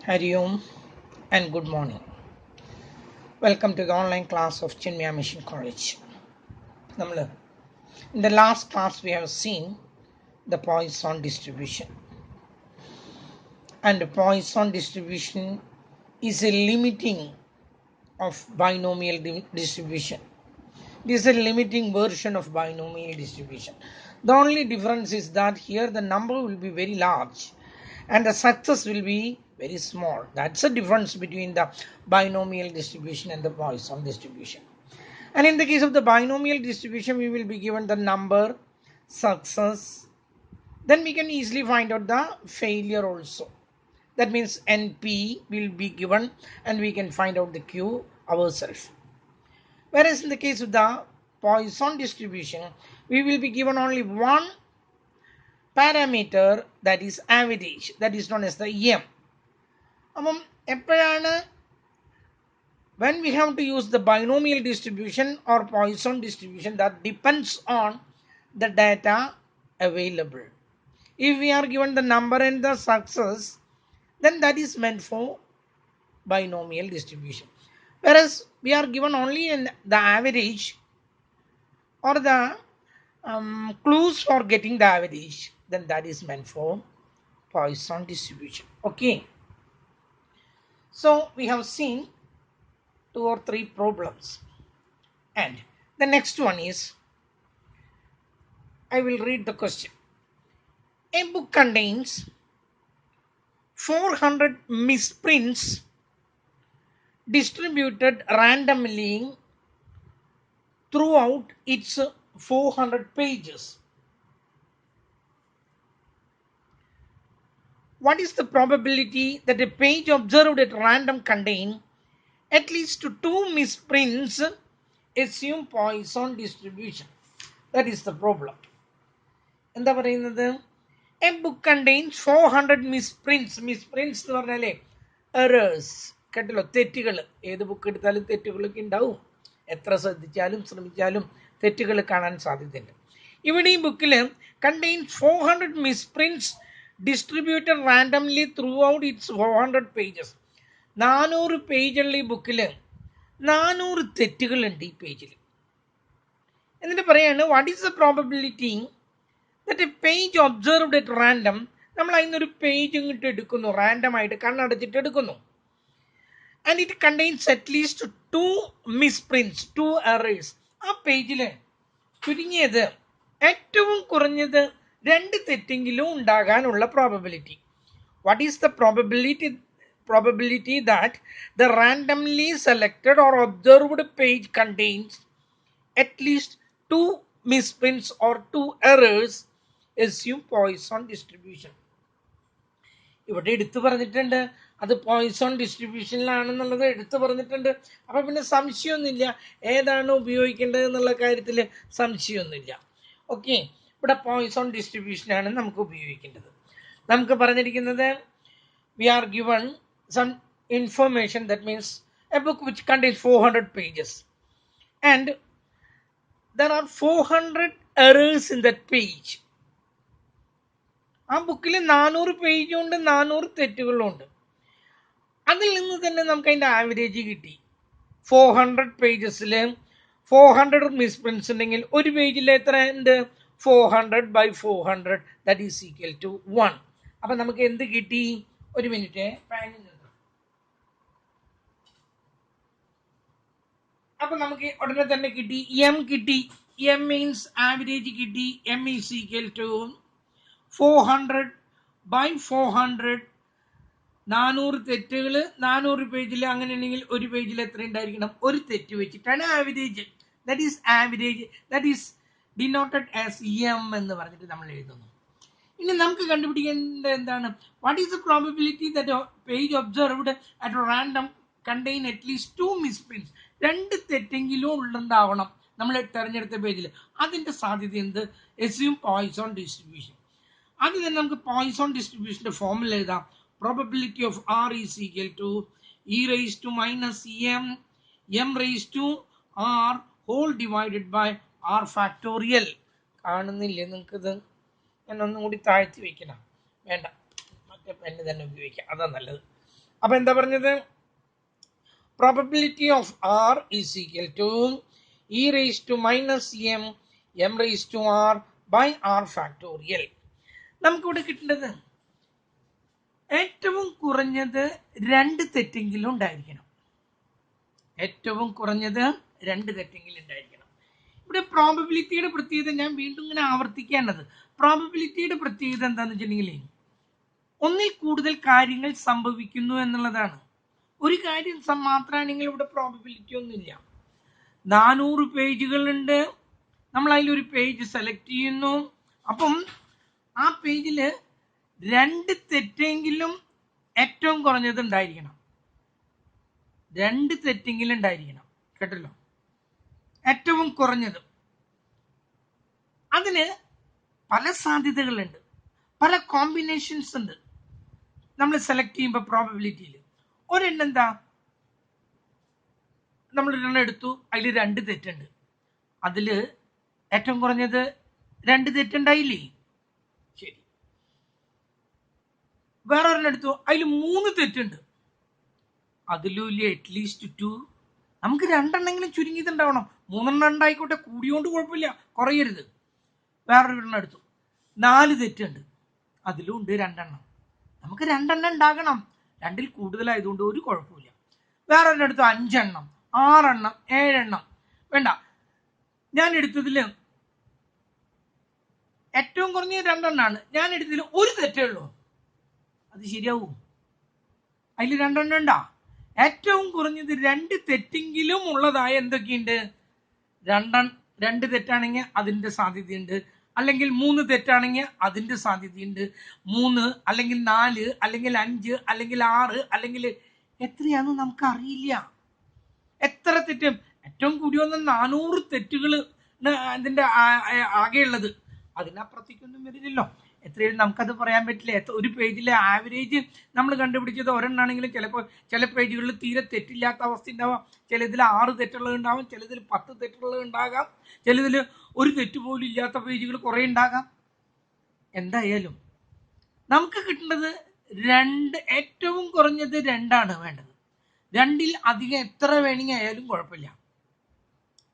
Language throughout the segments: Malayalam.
Hari Om and good morning. Welcome to the online class of Chinmaya Mission College. In the last class, we have seen the Poisson distribution. And the Poisson distribution is a limiting of binomial distribution. This is a limiting version of binomial distribution. The only difference is that here the number will be very large and the success will be very small. That's the difference between the binomial distribution and the Poisson distribution. And in the case of the binomial distribution, we will be given the number, success. Then we can easily find out the failure also. That means NP will be given and we can find out the Q ourselves. Whereas in the case of the Poisson distribution, we will be given only one parameter, that is average, that is known as the M. When we have to use the binomial distribution or Poisson distribution, that depends on the data available. If we are given the number and the success, then that is meant for binomial distribution. Whereas we are given only in the average or the clues for getting the average, then that is meant for Poisson distribution. Okay. So we have seen 2 or 3 problems. And the next one is, I will read the question. A book contains 400 misprints distributed randomly throughout its 400 pages. What is the probability that a page observed at random contain at least 2 misprints? Assume Poisson distribution. That is the problem. എന്താ പറയുന്നത്? A book contains 400 misprints. Misprints എന്ന് പറഞ്ഞാലേ എറേഴ്സ്, കേട്ടല്ലോ, തെറ്റുകൾ. ഏത് ബുക്ക് എടുത്താലും തെറ്റുകളൊക്കെ ഉണ്ടാവും. എത്ര ശ്രമിച്ചാലും തെറ്റുകൾ കാണാൻ സാധ്യതയുണ്ട്. ഇവിടെ ഈ ബുക്കിൽ contains 400 misprints distributed randomly throughout its 400 pages. 400 പേജുള്ള ഈ ബുക്കിൽ 400 തെറ്റുകളുണ്ട് ഈ പേജിൽ. എന്നിട്ട് പറയാണ്, what is the probability that a page observed at random, നമ്മൾ അതിനൊരു പേജ് ഇങ്ങോട്ട് എടുക്കുന്നു, റാൻഡം ആയിട്ട് കണ്ണടച്ചിട്ട് എടുക്കുന്നു, and it contains at least 2 misprints, 2 errors. ആ പേജിൽ ചുരുങ്ങിയത് ഏറ്റവും കുറഞ്ഞത് 2 തെറ്റെങ്കിലും ഉണ്ടാകാനുള്ള probability. What is the probability that the randomly selected or observed page contains at least 2 misprints or 2 errors? Assume Poisson distribution. ഇവിടെ എടുത്തു പറഞ്ഞിട്ടുണ്ട് അത് പോയിസൺ ഡിസ്ട്രിബ്യൂഷനിലാണെന്നുള്ളത് എടുത്തു പറഞ്ഞിട്ടുണ്ട്. അപ്പൊ പിന്നെ സംശയമൊന്നുമില്ല, ഏതാണ് ഉപയോഗിക്കേണ്ടത് എന്നുള്ള കാര്യത്തിൽ സംശയമൊന്നുമില്ല. ഓക്കെ, ഇവിടെ പോയിസൺ ഡിസ്ട്രിബ്യൂഷനാണ് നമുക്ക് ഉപയോഗിക്കേണ്ടത്. നമുക്ക് പറഞ്ഞിരിക്കുന്നത്, we are given some information, that means a book which contains 400 pages and there are 400 errors in that page. ആ ബുക്കിൽ 400 പേജും ഉണ്ട്, 400 തെറ്റുകളും ഉണ്ട്. അതിൽ നിന്ന് തന്നെ നമുക്ക് അതിൻ്റെ ആവറേജ് കിട്ടി. 400 പേജസിൽ 400 മിസ്പ്രിന്റ്സ് ഉണ്ടെങ്കിൽ ഒരു പേജിൽ എത്ര ഉണ്ട്? 400/400, ദാറ്റ് ഈസ് ഈക്വൽ ടു 1. അപ്പൊ നമുക്ക് എന്ത് കിട്ടി? ഒരു മിനിറ്റ്. അപ്പൊ നമുക്ക് ഉടനെ തന്നെ കിട്ടി, എം കിട്ടി. എം മീൻസ് ആവറേജ് കിട്ടി. M is equal to 400/400. 400 തെറ്റുകൾ 400 പേജിൽ. അങ്ങനെയാണെങ്കിൽ ഒരു പേജിൽ എത്ര ഉണ്ടായിരിക്കണം? ഒരു തെറ്റ് വെച്ചിട്ടാണ് average. That is average, that is denoted as M എന്ന് പറഞ്ഞിട്ട് നമ്മൾ എഴുതുന്നു. ഇനി നമുക്ക് കണ്ടുപിടിക്കേണ്ടത് എന്താണ്? What is the probability that page observed at random contain at least 2 misprints. 2 തെറ്റെങ്കിലും ഉള്ളതാവണം നമ്മൾ തെരഞ്ഞെടുത്ത പേജിൽ. അതിന്റെ സാധ്യത എന്ത്? Assume Poisson distribution. അത് തന്നെ നമുക്ക് പോയിസൺ ഡിസ്ട്രിബ്യൂഷന്റെ ഫോർമുല എഴുതാം. Probability of R is equal to e raised to minus m raised to r whole divided by r factorial. കാണുന്നില്ലേ നിങ്ങൾക്കിത്? ഞാൻ ഒന്നും കൂടി താഴ്ത്തി വെക്കണം. വേണ്ട, മറ്റേ പെണ്ണ് തന്നെ ഉപയോഗിക്കാം, അതാ നല്ലത്. അപ്പൊ എന്താ പറഞ്ഞത്? Probability of R is equal to e raise to minus M raise to R by R factorial. നമുക്കിവിടെ കിട്ടേണ്ടത് ഏറ്റവും കുറഞ്ഞത് 2 തെറ്റെങ്കിലും ഉണ്ടായിരിക്കണം. ഏറ്റവും കുറഞ്ഞത് 2 തെറ്റെങ്കിലും ഉണ്ടായിരിക്കണം. ഇവിടെ പ്രോബബിലിറ്റിയുടെ പ്രത്യേകത ഞാൻ വീണ്ടും ഇങ്ങനെ ആവർത്തിക്കേണ്ടത്, പ്രോബബിലിറ്റിയുടെ പ്രത്യേകത എന്താണെന്ന് വെച്ചിട്ടുണ്ടെങ്കിൽ ഒന്നിൽ കൂടുതൽ കാര്യങ്ങൾ സംഭവിക്കുന്നു എന്നുള്ളതാണ്. ഒരു കാര്യം മാത്രമാണെങ്കിൽ ഇവിടെ പ്രോബബിലിറ്റി ഒന്നുമില്ല. 400 പേജുകളുണ്ട്, നമ്മൾ അതിലൊരു പേജ് സെലക്ട് ചെയ്യുന്നു. അപ്പം ആ പേജിൽ 2 തെറ്റെങ്കിലും ഏറ്റവും കുറഞ്ഞത് ഉണ്ടായിരിക്കണം. 2 തെറ്റെങ്കിലും ഉണ്ടായിരിക്കണം, കേട്ടല്ലോ, ഏറ്റവും കുറഞ്ഞത്. അതിന് പല സാധ്യതകളുണ്ട്, പല കോമ്പിനേഷൻസ് ഉണ്ട് നമ്മൾ സെലക്ട് ചെയ്യുമ്പോൾ പ്രോബബിലിറ്റിയിൽ. ഒരെണ്ണം എന്താ, നമ്മൾ ഒരെണ്ണം എടുത്തു, അതിൽ 2 തെറ്റുണ്ട്, അതിൽ ഏറ്റവും കുറഞ്ഞത് 2 തെറ്റുണ്ടായില്ലേ? ശരി. വേറെ ഒരെണ്ണം എടുത്തു, അതിൽ 3 തെറ്റുണ്ട്, അതിലും ഇല്ല അറ്റ്ലീസ്റ്റ് 2. നമുക്ക് 2 എണ്ണെങ്കിലും ചുരുങ്ങിയിട്ടുണ്ടാവണം. 3 എണ്ണം ഉണ്ടായിക്കോട്ടെ, കൂടിയോണ്ട് കുഴപ്പമില്ല, കുറയരുത്. വേറൊരെണ്ണം എടുത്തു, 4 തെറ്റുണ്ട്, അതിലും ഉണ്ട് 2 എണ്ണം. നമുക്ക് 2 എണ്ണം ഉണ്ടാകണം, 2ൽ കൂടുതലായതുകൊണ്ട് ഒരു കുഴപ്പമില്ല. വേറൊരെണ്ണം എടുത്തു 5 എണ്ണം, 6 എണ്ണം, 7 എണ്ണം. വേണ്ട, ഞാൻ എടുത്തതിൽ ഏറ്റവും കുറഞ്ഞ 2 എണ്ണമാണ്. ഞാൻ എടുത്തതിൽ 1 തെറ്റേ ഉള്ളൂ, അത് ശരിയാവും? അതിൽ 2 എണ്ണം ഉണ്ടാ? ഏറ്റവും കുറഞ്ഞത് 2 തെറ്റെങ്കിലും ഉള്ളതായ എന്തൊക്കെയുണ്ട്? 2 തെറ്റാണെങ്കിൽ അതിന്റെ സാധ്യതയുണ്ട്, അല്ലെങ്കിൽ 3 തെറ്റാണെങ്കിൽ അതിന്റെ സാധ്യതയുണ്ട്. 3 അല്ലെങ്കിൽ 4 അല്ലെങ്കിൽ 5 അല്ലെങ്കിൽ 6 അല്ലെങ്കിൽ എത്രയാണെന്ന് നമുക്ക് അറിയില്ല. എത്ര തെറ്റും? ഏറ്റവും കൂടി വന്ന 400 തെറ്റുകൾ അതിന്റെ ആകെയുള്ളത്. അതിനപ്പുറത്തേക്കൊന്നും വരില്ലല്ലോ. എത്രയും നമുക്കത് പറയാൻ പറ്റില്ല. ഒരു പേജിലെ ആവറേജ് നമ്മൾ കണ്ടുപിടിച്ചത് ഒരെണ്ണാണെങ്കിലും ചിലപ്പോൾ ചില പേജുകളിൽ തീരെ തെറ്റില്ലാത്ത അവസ്ഥ ഉണ്ടാവാം, ചിലതിൽ 6 തെറ്റുള്ളത് ഉണ്ടാവാം, ചിലതിൽ 10 തെറ്റുള്ളത് ഉണ്ടാകാം, ചിലതിൽ ഒരു തെറ്റ് പോലും ഇല്ലാത്ത പേജുകൾ കുറേ ഉണ്ടാകാം. എന്തായാലും നമുക്ക് കിട്ടേണ്ടത് 2, ഏറ്റവും കുറഞ്ഞത് 2 വേണ്ടത്. 2ൽ അധികം എത്ര വേണമെങ്കിൽ ആയാലും കുഴപ്പമില്ല.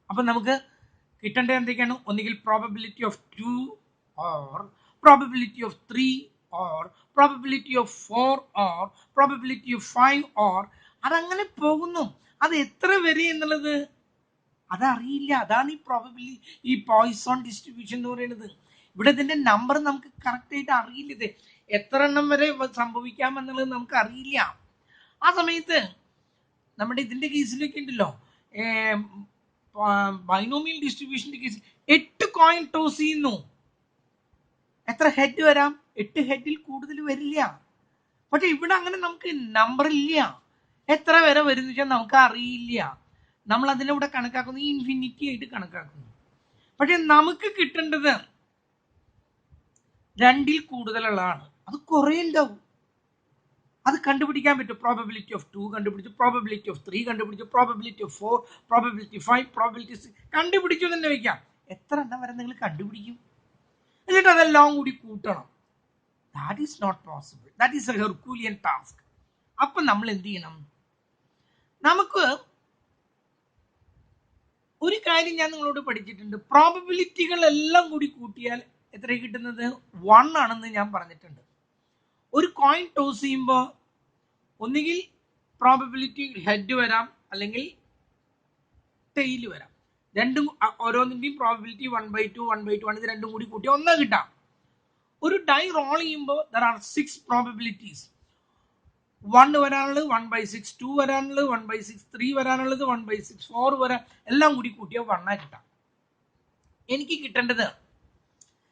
അപ്പൊ നമുക്ക് കിട്ടേണ്ടത് എന്തൊക്കെയാണ്? ഒന്നുകിൽ probability of 2 or probability of 3 or probability of 4 or probability of 5 or അതങ്ങനെ പോകുന്നു. അത് എത്ര വരെ എന്നുള്ളത് അതറിയില്ല. അതാണ് ഈ പ്രോബബിലിറ്റി, ഈ പോയിസോൺ ഡിസ്ട്രിബ്യൂഷൻ എന്ന് പറയുന്നത്. ഇവിടെ ഇതിന്റെ നമ്പർ നമുക്ക് കറക്റ്റ് ആയിട്ട് അറിയില്ല, ഇത് എത്ര എണ്ണം വരെ സംഭവിക്കാം എന്നുള്ളത് നമുക്ക് അറിയില്ല. ആ സമയത്ത് നമ്മുടെ ഇതിന്റെ കേസിലൊക്കെ ഉണ്ടല്ലോ, ബൈനോമിയൽ ഡിസ്ട്രിബ്യൂഷന്റെ കേസിൽ 8 കോയിൻ ടോസ് ചെയ്യുന്നു. എത്ര ഹെഡ് വരാം? 8 ഹെഡിൽ കൂടുതൽ വരില്ല. പക്ഷെ ഇവിടെ അങ്ങനെ നമുക്ക് നമ്പർ ഇല്ല. എത്ര വരെ വരുന്ന വെച്ചാൽ നമുക്ക് അറിയില്ല. നമ്മൾ അതിലൂടെ കണക്കാക്കുന്നു, ഇൻഫിനിറ്റി ആയിട്ട് കണക്കാക്കുന്നു. പക്ഷെ നമുക്ക് കിട്ടേണ്ടത് 2ൽ കൂടുതലുള്ളതാണ്. അത് കുറെ ഉണ്ടാവും, അത് കണ്ടുപിടിക്കാൻ പറ്റും. പ്രോബബിലിറ്റി ഓഫ് 2 കണ്ടുപിടിച്ചു, പ്രോബബിലിറ്റി ഓഫ് 3 കണ്ടുപിടിച്ചു, പ്രോബബിലിറ്റി ഓഫ് 4, പ്രോബബിലിറ്റി 5, പ്രോബബിലിറ്റി 6 കണ്ടുപിടിച്ചു തന്നെ വയ്ക്കാം. എത്ര എണ്ണം വരെ നിങ്ങൾ കണ്ടുപിടിക്കും? എന്നിട്ട് അതെല്ലാം കൂടി കൂട്ടണം. That is not possible. That is a Herculean task. അപ്പൊ നമ്മൾ എന്ത് ചെയ്യണം? നമുക്ക് ഒരു കാര്യം ഞാൻ നിങ്ങളോട് പഠിച്ചിട്ടുണ്ട്, പ്രോബബിലിറ്റികൾ എല്ലാം കൂടി കൂട്ടിയാൽ എത്ര കിട്ടുന്നത്? 1 ആണെന്ന് ഞാൻ പറഞ്ഞിട്ടുണ്ട്. ഒരു കോയിൻ ടോസ് ചെയ്യുമ്പോൾ ഒന്നുകിൽ പ്രോബബിലിറ്റി ഹെഡ് വരാം, അല്ലെങ്കിൽ ടെയിൽ വരാം. രണ്ടും ഓരോന്നിന്റെയും പ്രോബബിലിറ്റി 1/2 1/2 ആണ്. ഇത് രണ്ടും കൂടി കൂട്ടി 1 കിട്ടാം. ഒരു ഡൈ റോൾ ചെയ്യുമ്പോൾ there are 6 probabilities. 1 വരാനുള്ളത് 1/6, 2 വരാനുള്ളത് 1/6, 3 വരാനുള്ളത് 1/6, 4 വരാൻ, എല്ലാം കൂടി കൂട്ടിയാൽ 1 കിട്ടാം. എനിക്ക് കിട്ടേണ്ടത്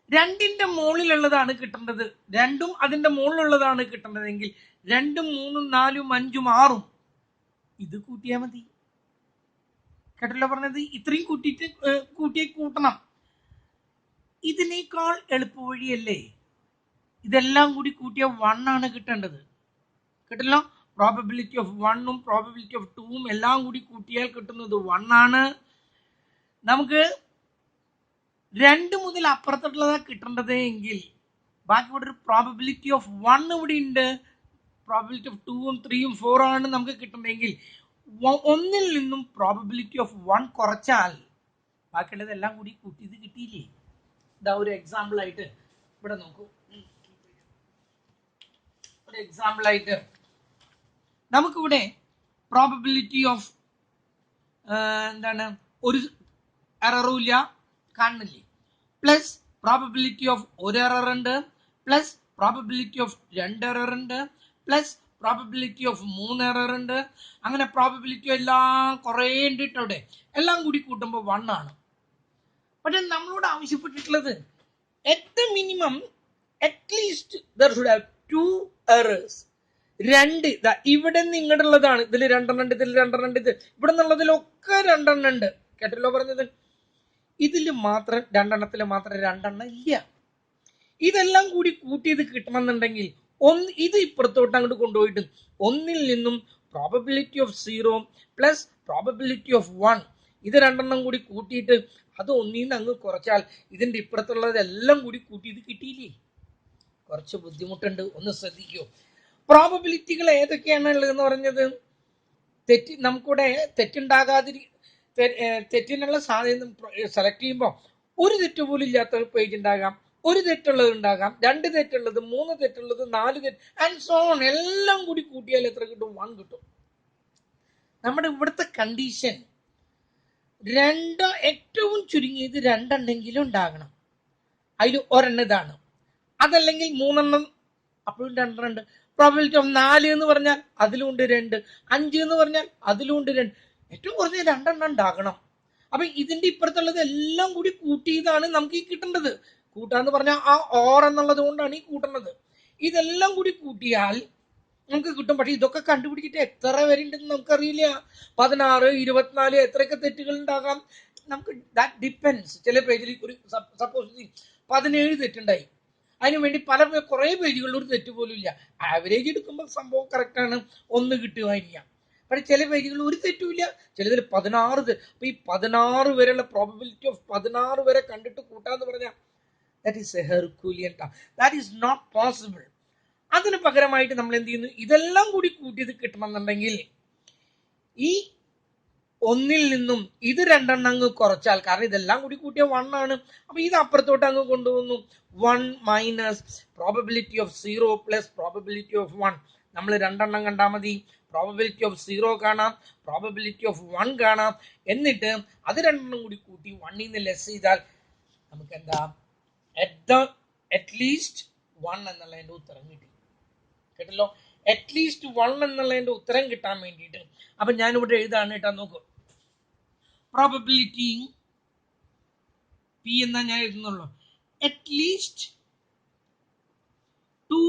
2ന്റെ മുകളിലുള്ളതാണ് കിട്ടേണ്ടത്. 2ഉം അതിന്റെ മുകളിലുള്ളതാണ് കിട്ടേണ്ടതെങ്കിൽ 2ഉം 3ഉം 4ഉം 5ഉം 6ഉം ഇത് കൂട്ടിയാൽ മതി. കേട്ടല്ലോ പറഞ്ഞത്? ഇത്രയും കൂട്ടണം. ഇതിനേക്കാൾ എളുപ്പ വഴിയല്ലേ? ഇതെല്ലാം കൂടി കൂട്ടിയ 1 ആണ് കിട്ടേണ്ടത്. കേട്ടല്ലോ? പ്രോബബിലിറ്റി ഓഫ് 1ഉം പ്രോബബിലിറ്റി ഓഫ് 2ഉം എല്ലാം കൂടി കൂട്ടിയാൽ കിട്ടുന്നത് 1 ആണ്. നമുക്ക് 2 മുതൽ അപ്പുറത്തുള്ളതാ കിട്ടേണ്ടത് എങ്കിൽ ബാക്കി ഇവിടെ ഒരു പ്രോബബിലിറ്റി ഓഫ് 1 ഇവിടെ ഉണ്ട്. പ്രോബിലിറ്റി ഓഫ് 2ഉം 3ഉം 4 ആണ് നമുക്ക് കിട്ടുന്നതെങ്കിൽ ഒന്നിൽ നിന്നും പ്രോബിലിറ്റി ഓഫ് 1 കുറച്ചാൽ ബാക്കിയുള്ളതെല്ലാം കൂടി കൂട്ടിയത് കിട്ടിയില്ലേ? ഇതാ ഒരു എക്സാമ്പിൾ ആയിട്ട് ഇവിടെ നോക്കൂ. ഒരു എക്സാമ്പിൾ ആയിട്ട് നമുക്കിവിടെ പ്രോബിലിറ്റി ഓഫ് എന്താണ്, ഒരു എററും ഇല്ല, കാണുന്നില്ലേ, പ്ലസ് പ്രോബിലിറ്റി ഓഫ് ഒരു എറർ ഉണ്ട്, പ്ലസ് പ്രോബിലിറ്റി ഓഫ് 2 എറർ ഉണ്ട്, പ്ലസ് പ്രോബിലിറ്റി ഓഫ് 3 എറർ ഉണ്ട്. അങ്ങനെ പ്രോബിലിറ്റി എല്ലാം കുറേ ഉണ്ട് അവിടെ, എല്ലാം കൂടി കൂട്ടുമ്പോൾ 1 ആണ്. പക്ഷെ നമ്മളോട് ആവശ്യപ്പെട്ടിട്ടുള്ളത് at the minimum at least there should have 2 errors. 2 ഇവിടെ നിന്ന് ഇങ്ങോട്ടുള്ളതാണ്, ഇതിൽ 2 ഉണ്ട്, ഇതിൽ 2 ഉണ്ട്, ഇത് ഇവിടെ നിന്നുള്ളതിലൊക്കെ 2 ഉണ്ട്. കേട്ടല്ലോ പറഞ്ഞത്? ഇതിൽ മാത്രം 2 മാത്രം 2 ഇല്ല. ഇതെല്ലാം കൂടി കൂട്ടിയത് കിട്ടണമെന്നുണ്ടെങ്കിൽ ഇത് ഇപ്പുറത്തോട്ട് അങ്ങോട്ട് കൊണ്ടുപോയിട്ട് ഒന്നിൽ നിന്നും probability of 0 plus probability of 1 ഇത് 2 കൂടി കൂട്ടിയിട്ട് അത് ഒന്നിൽ നിന്ന് അങ്ങ് കുറച്ചാൽ ഇതിന്റെ ഇപ്പുറത്തുള്ളതെല്ലാം കൂടി കൂട്ടി ഇത് കിട്ടിയില്ലേ? കുറച്ച് ബുദ്ധിമുട്ടുണ്ട്, ഒന്ന് ശ്രദ്ധിക്കൂ. പ്രോബബിലിറ്റികൾ ഏതൊക്കെയാണ് ഉള്ളതെന്ന് പറഞ്ഞത്, നമുക്കിവിടെ തെറ്റിനുള്ള സാധ്യത സെലക്ട് ചെയ്യുമ്പോൾ ഒരു തെറ്റ് പോലും ഇല്ലാത്ത പേജ് ഉണ്ടാകാം, ഒരു തെറ്റുള്ളത് ഉണ്ടാകാം, 2 തെറ്റുള്ളത്, 3 തെറ്റുള്ളത്, 4 തെറ്റ് ആൻഡ് സോ ഓൺ. എല്ലാം കൂടി കൂട്ടിയാൽ എത്ര കിട്ടും? 1 കിട്ടും. നമ്മുടെ ഇവിടുത്തെ കണ്ടീഷൻ ഏറ്റവും ചുരുങ്ങിയത് 2 ഉണ്ടാകണം. അതിൽ ഒരെണ്ണം ഇതാണ്, അതല്ലെങ്കിൽ 3 അപ്പോഴും 2. പ്രോബിലിറ്റി ഓഫ് 4 എന്ന് പറഞ്ഞാൽ അതിലുണ്ട് 2, 5 എന്ന് പറഞ്ഞാൽ അതിലുണ്ട് 2, ഏറ്റവും കുറഞ്ഞ 2 ഉണ്ടാകണം. അപ്പൊ ഇതിന്റെ ഇപ്പുറത്തുള്ളത് എല്ലാം കൂടി കൂട്ടിയതാണ് നമുക്ക് ഈ കിട്ടേണ്ടത്. കൂട്ടാന്ന് പറഞ്ഞാൽ ആ ഓർ എന്നുള്ളത് കൊണ്ടാണ് ഈ കൂട്ടുന്നത്. ഇതെല്ലാം കൂടി കൂട്ടിയാൽ നമുക്ക് കിട്ടും. പക്ഷെ ഇതൊക്കെ കണ്ടുപിടിച്ചിട്ട് എത്ര വരെ ഉണ്ടെന്ന് നമുക്കറിയില്ല. 16, 24 എത്രയൊക്കെ തെറ്റുകൾ ഉണ്ടാകാം നമുക്ക്. That depends. ചില പേജിൽ ഒരു സപ്പോസ് 17 തെറ്റുണ്ടായി, അതിനുവേണ്ടി കുറെ പേജുകളിൽ ഒരു തെറ്റ് പോലും ഇല്ല. ആവറേജ് എടുക്കുമ്പോൾ സംഭവം കറക്റ്റാണ്, 1 കിട്ടുമായിരിക്കാം. പക്ഷെ ചില പേജുകളിൽ ഒരു തെറ്റുമില്ല, ചിലതിൽ 16. അപ്പൊ ഈ 16 വരെയുള്ള പ്രോബബിലിറ്റി ഓഫ് 16 വരെ കണ്ടിട്ട് കൂട്ടാന്ന് പറഞ്ഞാൽ that is a Herculean task. That is not possible. അതിന് പകരമായിട്ട് നമ്മൾ എന്ത് ചെയ്യുന്നു, ഇതെല്ലാം കൂടി കൂട്ടിയത് കിട്ടണമെന്നുണ്ടെങ്കിൽ ഈ ഒന്നിൽ നിന്നും ഇത് 2 അങ്ങ് കുറച്ചാൽ, കാരണം ഇതെല്ലാം കൂടി കൂട്ടിയ 1 ആണ്. അപ്പൊ ഇത് അപ്പുറത്തോട്ട് അങ്ങ് കൊണ്ടുപോകുന്നു. 1 minus probability of 0 plus probability of 1. നമ്മൾ 2 കണ്ടാൽ മതി. പ്രോബബിലിറ്റി ഓഫ് 0 കാണാം, പ്രോബബിലിറ്റി ഓഫ് 1 കാണാം. എന്നിട്ട് അത് 2 കൂടി കൂട്ടി 1 നിന്ന് ലെസ് ചെയ്താൽ നമുക്ക് എന്താ, അറ്റ്ലീസ്റ്റ് 1 എന്നുള്ളതിന്റെ ഉത്തരം കിട്ടി. കേട്ടല്ലോ? അറ്റ്ലീസ്റ്റ് 1 എന്നുള്ളതിന്റെ ഉത്തരം കിട്ടാൻ വേണ്ടിയിട്ട് അപ്പൊ ഞാനിവിടെ എഴുതാണ് കേട്ടാ. നോക്കൂ, പ്രോബബിലിറ്റി പി എന്നാ ഞാൻ എഴുതുന്നുള്ളൂ. അറ്റ്ലീസ്റ്റ് 2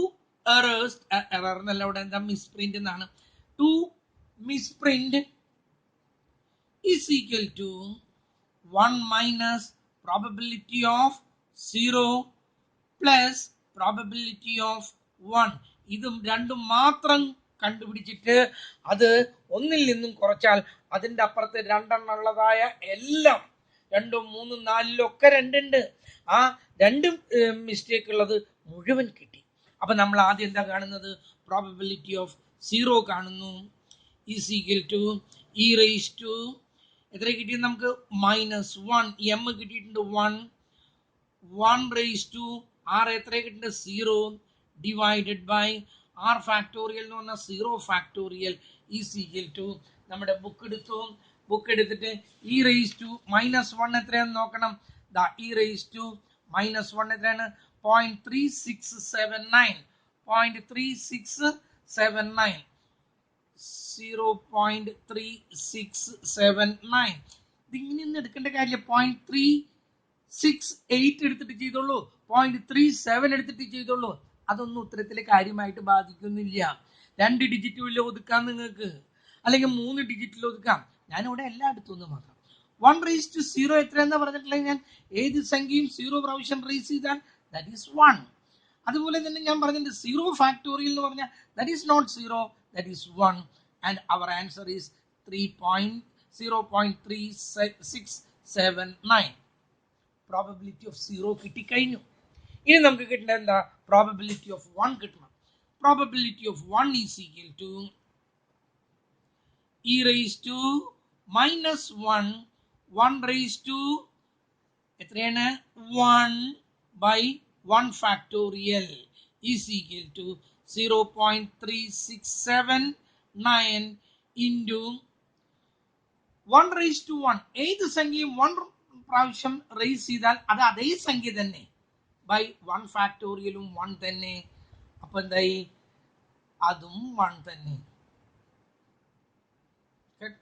എറേഴ്സ്, എറർ എന്നല്ല ഇവിടെ എന്താ, മിസ്പ്രിന്റ് എന്നാണ്. 2 misprint is equal to 1 minus probability of 0 plus probability of 1. ഇതും 2 മാത്രം കണ്ടുപിടിച്ചിട്ട് അത് ഒന്നിൽ നിന്നും കുറച്ചാൽ അതിന്റെ അപ്പുറത്ത് 2 ഉള്ളതായ എല്ലാം 2, 3, 4 2 ഉണ്ട്. ആ 2 മിസ്റ്റേക്ക് ഉള്ളത് മുഴുവൻ കിട്ടി. അപ്പൊ നമ്മൾ ആദ്യം എന്താ കാണുന്നത്, പ്രോബബിലിറ്റി ഓഫ് 0 കാണുന്നു, is equal to e raise to എത്ര കിട്ടിയത് നമുക്ക്, -1. എം കിട്ടിയിട്ടുണ്ട് 1 റേസ് ടു ആർ എത്ര കിട്ടിയിട്ടുണ്ട് 0 ഡിവൈഡഡ് ബൈ ആർ ഫാക്ടോറിയൽ എന്ന് പറഞ്ഞാൽ 0 ഫാക്ടോറിയൽ ഈസ് ഈക്വൽ ടു നമ്മുടെ ബുക്ക് എടുത്തിട്ട് ഇ റേസ് ടു -1 എത്രയാണെന്ന് നോക്കണം. ഇ റേസ് ടു -1 എത്രയാണ്, 0.3679 0.3679. ഇതിങ്ങനെയൊന്നും എടുക്കേണ്ട കാര്യമില്ല. 0.368 എടുത്തിട്ട് ചെയ്തോളൂ, 0.37 എടുത്തിട്ട് ചെയ്തോളൂ. അതൊന്നും ഉത്തരത്തിലെ കാര്യമായിട്ട് ബാധിക്കുന്നില്ല. 2 ഡിജിറ്റിൽ ഒതുക്കാം നിങ്ങൾക്ക്, അല്ലെങ്കിൽ 3 ഡിജിറ്റിൽ ഒതുക്കാം. ഞാനിവിടെ എല്ലായിടത്തും ഒന്ന് മാത്രം 1 റേസ് ടു 0 എത്രയെന്നാ പറഞ്ഞിട്ടുള്ളത്. ഞാൻ ഏത് സംഖ്യയും 0 പ്രാവശ്യം റേസ് ചെയ്താൽ ദാറ്റ് ഈസ് 1. അതുപോലെ തന്നെ ഞാൻ പറഞ്ഞിട്ടുണ്ട് 0 ഫാക്ടോറിയൽ എന്ന് പറഞ്ഞാൽ that is not 0, that is 1. And our answer is 0.3679. Probability of 0 കിട്ടിക്കഴിഞ്ഞു. ഇനി നമുക്ക് കിട്ടേണ്ട എന്താ, പ്രോബബിലിറ്റി ഓഫ് 1 കിട്ടണം. probability of 1 is equal to e raised to minus 1 1 raised to 1 by 1 factorial is equal to 0.3679 into 1 raised to 1. ഏത് സംഖ്യയും 1 പ്രാവശ്യം റേസ് ചെയ്താൽ അത് അതേ സംഖ്യ തന്നെ ബൈ 1 ഫാക്ടോറിയലും 1 തന്നെ. അപ്പൊ എന്തായി? അതും 1 തന്നെ.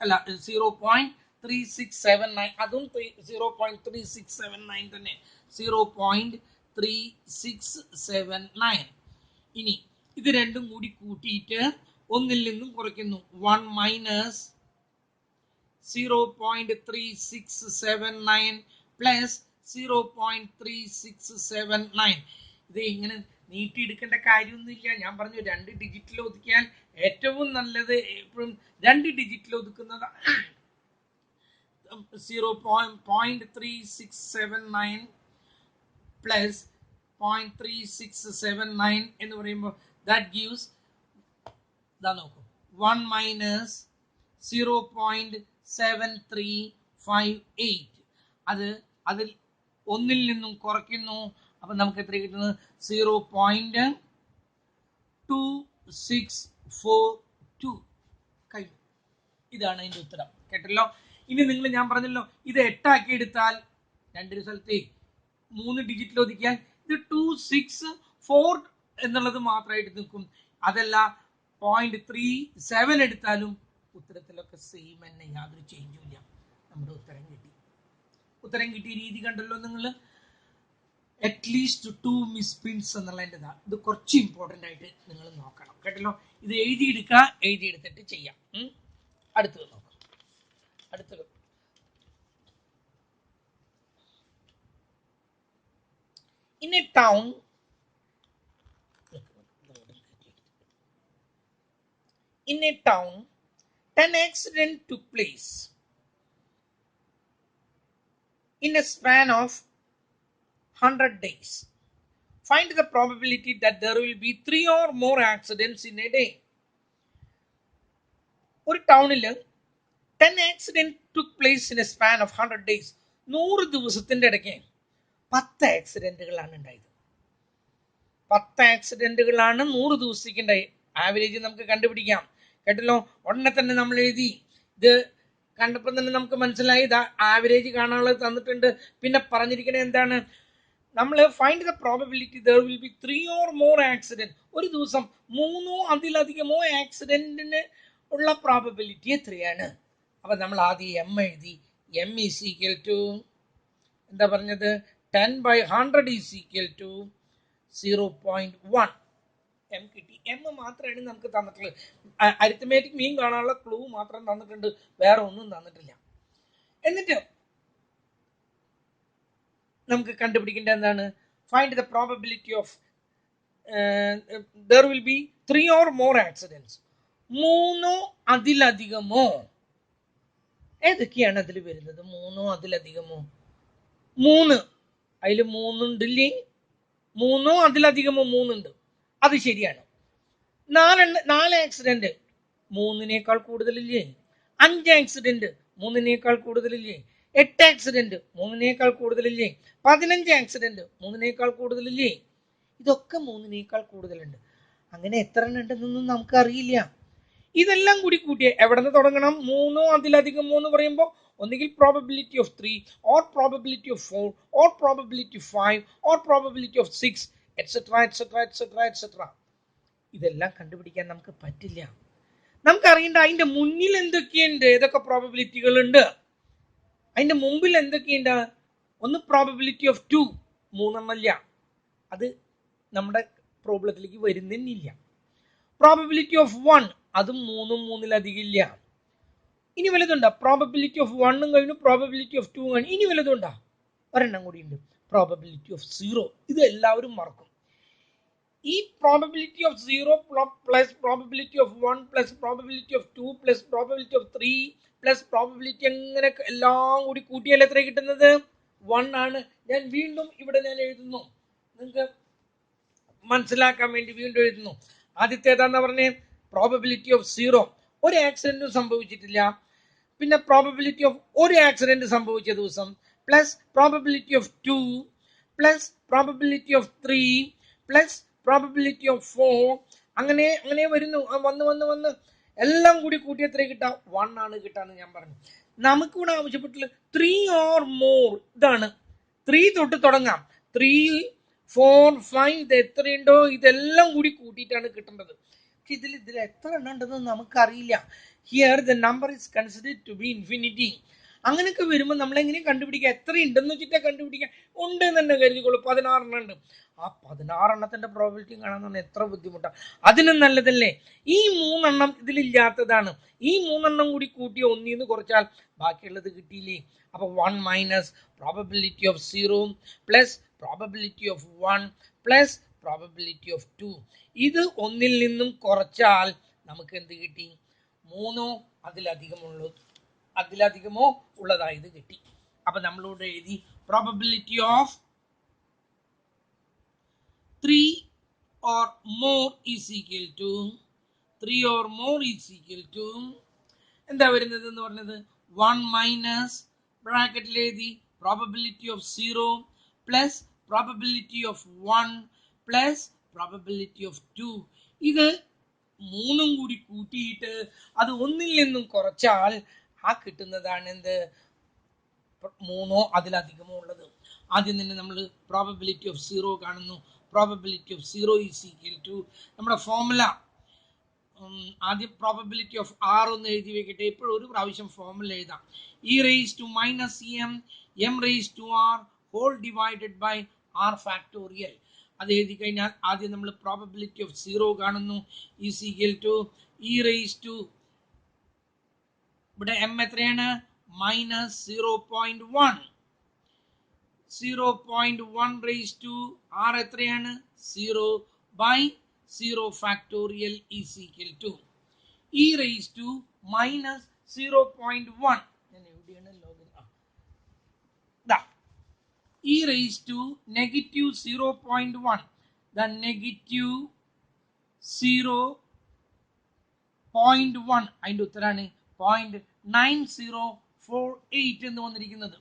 അല്ല, 0.3679 അതും 0.3679 തന്നെ. 0.3679. ഇനി ഇത് രണ്ടും കൂടി കൂട്ടിയിട്ട് ഒന്നിൽ നിന്നും കുറയ്ക്കുന്നു. 1 മൈനസ് 0.3679 പ്ലസ് 0.3679. ഇത് ഇങ്ങനെ നീട്ടിയെടുക്കേണ്ട കാര്യമൊന്നുമില്ല. ഞാൻ പറഞ്ഞു 2 ഡിജിറ്റിൽ ഒതുക്കിയാൽ ഏറ്റവും നല്ലത് എപ്പോഴും 2 ഡിജിറ്റിൽ ഒതുക്കുന്നത്. 0.3679 പ്ലസ് 0.3679 എന്ന് പറയുമ്പോൾ that gives ഇതാ നോക്കൂ 1 മൈനസ് 0.7358. അതിൽ ഒന്നിൽ നിന്നും കുറയ്ക്കുന്നു. അപ്പൊ നമുക്ക് എത്ര കിട്ടുന്നത്? 0.2642 കഴിഞ്ഞു. ഇതാണ് അതിന്റെ ഉത്തരം. കേട്ടല്ലോ? ഇനി നിങ്ങൾ ഞാൻ പറഞ്ഞല്ലോ ഇത് 8 ആക്കി എടുത്താൽ 2 സ്ഥലത്തെ 3 ഡിജിറ്റിൽ ഒതുക്കിയാൽ ഇത് 264 എന്നുള്ളത് മാത്രമായിട്ട് നിൽക്കും. അതല്ല 0.37 എടുത്താലും ഉത്തരത്തിലൊക്കെ സെയിം തന്നെ, യാതൊരു ചേഞ്ചും ഇല്ല. നമ്മുടെ ഉത്തരം കിട്ടി. ഉത്തരം കിട്ടിയ രീതി കണ്ടല്ലോ നിങ്ങൾ. അറ്റ്ലീസ്റ്റ് 2 മിസ്പ്രിന്റ്സ് എന്നുള്ളതിൻ്റെതാ. ഇത് കുറച്ച് ഇമ്പോർട്ടൻ്റ് ആയിട്ട് നിങ്ങൾ നോക്കണം. കേട്ടല്ലോ? ഇത് എഴുതിയെടുക്കുക, എഴുതിയെടുത്തിട്ട് ചെയ്യാം. അടുത്തത് നോക്കാം. അടുത്തത് in a town in a town 10 accidents took place in a span of 100 days. Find the probability that there will be 3 or more accidents in a day. ഒരു ടൗണിൽ 10 accidents took place in a span of 100 days. 100 ദിവസത്തിന്റെ ഇടയ്ക്ക് 10 ആക്സിഡന്റുകളാണ് ഉണ്ടായത്. 10 ആക്സിഡന്റുകളാണ് 100 ദിവസത്തേക്ക് ഉണ്ടായി. ആവറേജ് നമുക്ക് കണ്ടുപിടിക്കാം. കേട്ടല്ലോ? ഉടനെ തന്നെ നമ്മൾ എഴുതി. ഇത് കണ്ടപ്പോൾ തന്നെ നമുക്ക് മനസ്സിലായി ഇത് ആവറേജ് കാണാനുള്ളത് തന്നിട്ടുണ്ട്. പിന്നെ പറഞ്ഞിരിക്കുന്നത് എന്താണ്? നമ്മൾ find the probability there will be 3 or more accident. ഒരു ദിവസം 3 അതിലധികമോ ആക്സിഡന്റിന് ഉള്ള പ്രോബബിലിറ്റി എത്രയാണ്? അപ്പൊ നമ്മൾ ആദ്യം എം എഴുതി. എം ഈസ് ഈക്വൽ ടു എന്താ പറഞ്ഞത്? 10 by 100 is equal to 0.1. M കിട്ടി. എം മാത്രമാണ് നമുക്ക് തന്നിട്ടുള്ളത്. അരിത്തമാറ്റിക് മീൻ കാണാനുള്ള ക്ലൂ മാത്രം തന്നിട്ടുണ്ട്, വേറെ ഒന്നും തന്നിട്ടില്ല. എന്നിട്ട് നമുക്ക് കണ്ടുപിടിക്കേണ്ട എന്താണ്? Find the probability of there will be 3 or more accidents. 3 അതിലധികമോ? ഏതൊക്കെയാണ് അതിൽ വരുന്നത്? 3 അതിലധികമോ? 3 അതിൽ 3 ഉണ്ടില്ലേ? 3 അതിലധികമോ? 3 ഉണ്ട്. അത് ശരിയാണ്. 4 ആക്സിഡന്റ് 3നേക്കാൾ കൂടുതലില്ലേ? 5 ആക്സിഡന്റ് 3നേക്കാൾ കൂടുതലില്ലേ? 8 ആക്സിഡന്റ് 3നേക്കാൾ കൂടുതലില്ലേ? 15 ആക്സിഡന്റ് 3നേക്കാൾ കൂടുതലില്ലേ? ഇതൊക്കെ 3നേക്കാൾ കൂടുതലുണ്ട്. അങ്ങനെ എത്ര എണ്ണം ഉണ്ടെന്നൊന്നും നമുക്ക് അറിയില്ല. ഇതെല്ലാം കൂടി കൂട്ടിയ എവിടെ നിന്ന് തുടങ്ങണം? 3 അതിലധികമോ എന്ന് പറയുമ്പോൾ ഒന്നുകിൽ probability of 3 or probability of 4 or probability of 5 or probability of 6 et cetera et cetera et cetera et cetera. ഇതെല്ലാം കണ്ടുപിടിക്കാൻ നമുക്ക് പറ്റില്ല. നമുക്കറിയേണ്ട അതിന്റെ മുന്നിൽ എന്തൊക്കെയുണ്ട്, ഏതൊക്കെ പ്രോബബിലിറ്റികൾ ഉണ്ട്, അതിന്റെ മുമ്പിൽ എന്തൊക്കെയുണ്ട്. ഒന്ന് പ്രോബബിലിറ്റി ഓഫ് 2 3 അത് നമ്മുടെ പ്രോബ്ലത്തിലേക്ക് വരുന്നില്ല. പ്രോബബിലിറ്റി ഓഫ് 1 അതും 3 ഇല്ല. ഇനി വലുതുണ്ടോ? പ്രോബബിലിറ്റി ഓഫ് 1 കഴിഞ്ഞു, പ്രോബബിലിറ്റി ഓഫ് 2 കഴിഞ്ഞു. ഇനി വലുതുണ്ടോ? ഒരെണ്ണം കൂടി ഉണ്ട്, പ്രോബബിലിറ്റി ഓഫ് 0. ഇത് എല്ലാവരും മറക്കും. ഈ probability of 0 plus probability of 1 plus probability of 2 plus probability of 3 plus probability എങ്ങനെ എല്ലാം കൂടി കൂട്ടിയാൽ എത്ര കിട്ടുന്നത്? 1 ആണ്. ഞാൻ വീണ്ടും ഇവിടെ ഞാൻ എഴുതുന്നു, നിങ്ങൾക്ക് മനസ്സിലാക്കാൻ വേണ്ടി വീണ്ടും എഴുതുന്നു. ആദ്യത്തേതാന്ന് പറഞ്ഞേ പ്രോബബിലിറ്റി ഓഫ് 0, ഒരു ആക്സിഡന്റും സംഭവിച്ചിട്ടില്ല. പിന്നെ പ്രോബബിലിറ്റി ഓഫ് ഒരു ആക്സിഡന്റ് സംഭവിച്ച ദിവസം plus probability of 2 plus probability of 3 plus probability of 4, അങ്ങനെ അങ്ങനെ വരുന്നു. വന്ന് വന്ന് വന്ന് എല്ലാം കൂടി കൂട്ടി എത്ര കിട്ടാം? 1 ആണ് കിട്ടാന്ന് ഞാൻ പറഞ്ഞു. നമുക്കിവിടെ ആവശ്യപ്പെട്ടുള്ള 3 ഓർ മോർ. ഇതാണ് 3 തൊട്ട് തുടങ്ങാം. 3, 4, 5 ഇത് എത്രയുണ്ടോ ഇതെല്ലാം കൂടി കൂട്ടിയിട്ടാണ് കിട്ടേണ്ടത്. ഇതിൽ എത്ര എണ്ണം ഉണ്ടെന്ന് നമുക്കറിയില്ല. Here the number is considered to be infinity. അങ്ങനെയൊക്കെ വരുമ്പോൾ നമ്മൾ എങ്ങനെ കണ്ടുപിടിക്കുക? എത്ര ഉണ്ടെന്ന് വെച്ചിട്ടാ കണ്ടുപിടിക്കുക? ഉണ്ട് എന്ന് തന്നെ കരുതിക്കോളൂ, 16 എണ്ണം ഉണ്ട്. ആ 16 എണ്ണത്തിന്റെ പ്രോബിലിറ്റി കാണാൻ പറഞ്ഞാൽ എത്ര ബുദ്ധിമുട്ടാണ്. അതിനും നല്ലതല്ലേ ഈ 3 എണ്ണം ഇതിലില്ലാത്തതാണ്. ഈ 3 എണ്ണം കൂടി കൂട്ടി 1 കുറച്ചാൽ ബാക്കിയുള്ളത് കിട്ടിയില്ലേ? അപ്പൊ 1 minus probability of 0 plus probability of 1 plus probability of 2. ഇത് 1 നിന്നും കുറച്ചാൽ നമുക്ക് എന്ത് കിട്ടി? 3 അതിലധികമോ ഉള്ളതായത് കിട്ടി. അപ്പൊ നമ്മളിവിടെ എഴുതി probability of 3 or more is equal to 3 or more is equal to എന്താ വരുന്നത് എന്ന് പറഞ്ഞത്? 1 മൈനസ് ബ്രാക്കറ്റിൽ എഴുതി probability of 0 plus probability of 1 plus probability of 2. ഇത് 3 കൂടി കൂട്ടിയിട്ട് അത് 1 നിന്നും കുറച്ചാൽ ആ കിട്ടുന്നതാണ് എന്ത്? 3 അതിലധികമോ ഉള്ളത്. ആദ്യം തന്നെ നമ്മൾ പ്രോബബിലിറ്റി ഓഫ് 0 കാണുന്നു. Probability of 0 is equal to നമ്മുടെ ഫോർമുല. ആദ്യം പ്രോബബിലിറ്റി ഓഫ് ആർ ഒന്ന് എഴുതി വെക്കട്ടെ. ഇപ്പോഴും ഒരു പ്രാവശ്യം ഫോർമുല എഴുതാം. E raise to minus M raise to R whole divided by R factorial. അത് എഴുതി കഴിഞ്ഞാൽ ആദ്യം നമ്മൾ പ്രോബബിലിറ്റി ഓഫ് 0 കാണുന്നു. Is equal to e raise to ഇവിടെ എം എത്രയാണ്? മൈനസ് 0.1. 0.1 റേസ് ടു ആർ എത്രയാണ്? 0 by 0 factorial is equal to e raise to minus 0.1. ഞാൻ എവിടെയാണ് login? E raise to negative 0.1. The negative 0.1 അതിന്റെ ഉത്തരാണ് 0.9048 എന്ന് വന്നിരിക്കുന്നത്.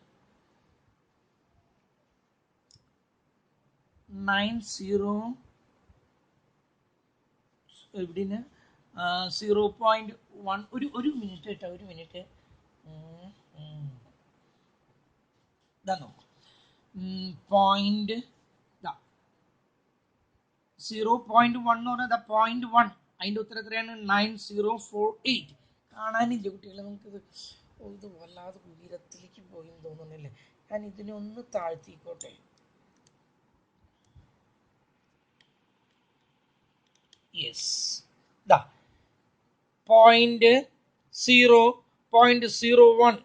90 എവിടെയാണ്? 0.1. ഒരു മിനിറ്റ് കേട്ടോ, ഒരു മിനിറ്റ്. ഇതാ നോക്കും. 0.1 എന്ന് പറഞ്ഞാൽ 0.1 അതിന്റെ ഉത്തരം എത്രയാണ്? 9048. കാണാനില്ല കുട്ടികളെ നമുക്കിത്. ഇത് വല്ലാതെ ഉയരത്തിലേക്ക് പോയി തോന്നുന്നില്ലേ? ഞാൻ ഇതിനെ ഒന്ന് താഴ്ത്തിക്കോട്ടെ. യെസ്, 0.01.